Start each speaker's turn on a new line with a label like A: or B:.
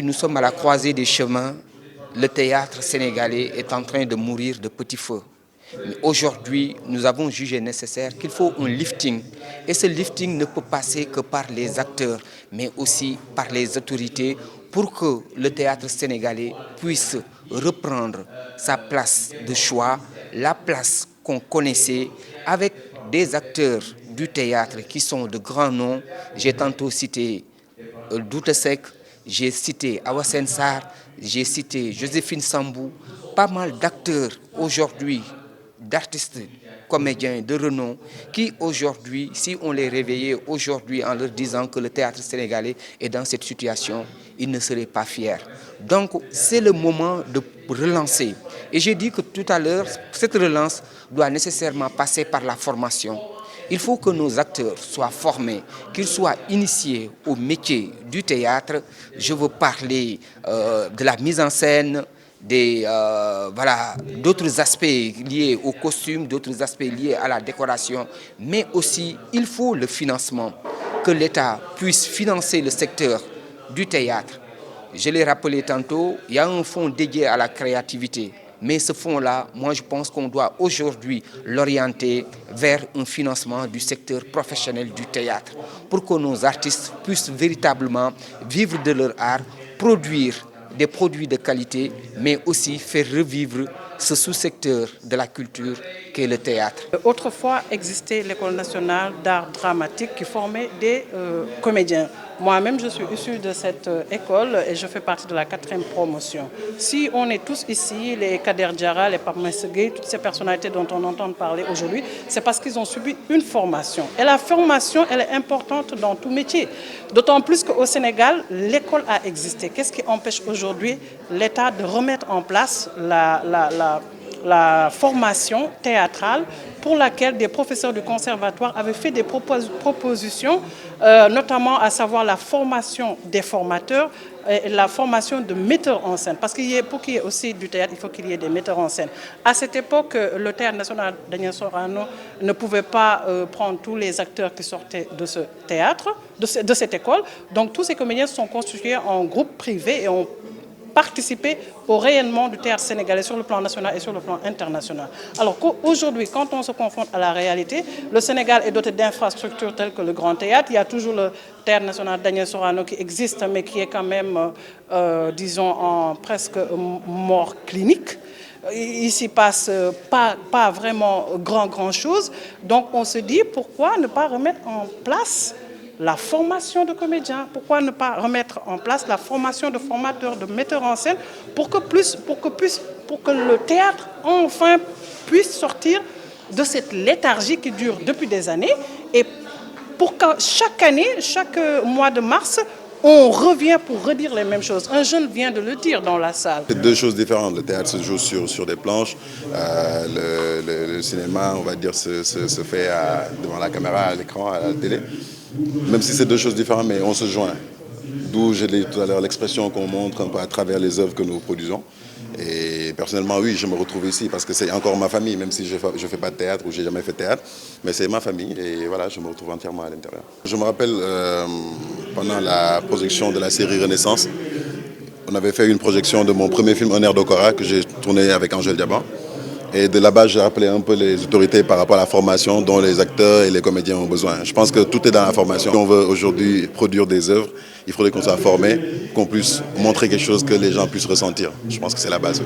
A: Nous sommes à la croisée des chemins. Le théâtre sénégalais est en train de mourir de petit feu. Mais aujourd'hui, nous avons jugé nécessaire qu'il faut un lifting. Et ce lifting ne peut passer que par les acteurs, mais aussi par les autorités pour que le théâtre sénégalais puisse reprendre sa place de choix, la place qu'on connaissait, avec des acteurs du théâtre qui sont de grands noms. J'ai tantôt cité Douta Seck, j'ai cité Awa Sensar, j'ai cité Joséphine Sambou, pas mal d'acteurs aujourd'hui, d'artistes, comédiens de renom, qui aujourd'hui, si on les réveillait aujourd'hui en leur disant que le théâtre sénégalais est dans cette situation, ils ne seraient pas fiers. Donc c'est le moment de relancer. Et j'ai dit que tout à l'heure, cette relance doit nécessairement passer par la formation. Il faut que nos acteurs soient formés, qu'ils soient initiés au métier du théâtre. Je veux parler de la mise en scène, d'autres aspects liés au costume, d'autres aspects liés à la décoration. Mais aussi, il faut le financement, que l'État puisse financer le secteur du théâtre. Je l'ai rappelé tantôt, il y a un fonds dédié à la créativité. Mais ce fonds-là, moi je pense qu'on doit aujourd'hui l'orienter vers un financement du secteur professionnel du théâtre pour que nos artistes puissent véritablement vivre de leur art, produire des produits de qualité, mais aussi faire revivre ce sous-secteur de la culture qu'est le théâtre.
B: Autrefois existait l'École nationale d'art dramatique qui formait des comédiens. Moi-même, je suis issue de cette école et je fais partie de la 4e promotion. Si on est tous ici, les Kader Diarra, les Pape Maïssa-Gueye, toutes ces personnalités dont on entend parler aujourd'hui, c'est parce qu'ils ont subi une formation. Et la formation, elle est importante dans tout métier. D'autant plus qu'au Sénégal, l'école a existé. Qu'est-ce qui empêche aujourd'hui l'État de remettre en place la formation théâtrale pour laquelle des professeurs du conservatoire avaient fait des propositions, notamment à savoir la formation des formateurs et la formation de metteurs en scène. Parce que pour qu'il y ait aussi du théâtre, il faut qu'il y ait des metteurs en scène. À cette époque, le Théâtre national Daniel Sorano ne pouvait pas prendre tous les acteurs qui sortaient de ce théâtre, de cette école. Donc tous ces comédiens se sont constitués en groupes privés et ont participer au rayonnement du théâtre sénégalais sur le plan national et sur le plan international. Alors qu'aujourd'hui, quand on se confronte à la réalité, le Sénégal est doté d'infrastructures telles que le Grand Théâtre. Il y a toujours le Théâtre national Daniel Sorano qui existe, mais qui est quand même, disons, en presque mort clinique. Il s'y passe pas vraiment grand chose. Donc on se dit, pourquoi ne pas remettre en place la formation de comédiens? Pourquoi ne pas remettre en place la formation de formateurs, de metteurs en scène pour que le théâtre enfin puisse sortir de cette léthargie qui dure depuis des années et pour que chaque année, chaque mois de mars, on revient pour redire les mêmes choses. Un jeune vient de le dire dans la salle.
C: C'est deux choses différentes. Le théâtre se joue sur des planches. Le cinéma, on va dire, se fait devant la caméra, à l'écran, à la télé. Même si c'est deux choses différentes, mais on se joint. D'où, j'ai dit tout à l'heure, l'expression qu'on montre un peu à travers les œuvres que nous produisons. Et personnellement, oui, je me retrouve ici parce que c'est encore ma famille, même si je ne fais pas de théâtre ou je n'ai jamais fait de théâtre. Mais c'est ma famille et voilà, je me retrouve entièrement à l'intérieur. Je me rappelle, pendant la projection de la série Renaissance, on avait fait une projection de mon premier film, Un air d'Okora, que j'ai tourné avec Angèle Diaban. Et de là-bas, j'ai rappelé un peu les autorités par rapport à la formation dont les acteurs et les comédiens ont besoin. Je pense que tout est dans la formation. Si on veut aujourd'hui produire des œuvres, il faudrait qu'on soit formé, qu'on puisse montrer quelque chose que les gens puissent ressentir. Je pense que c'est la base.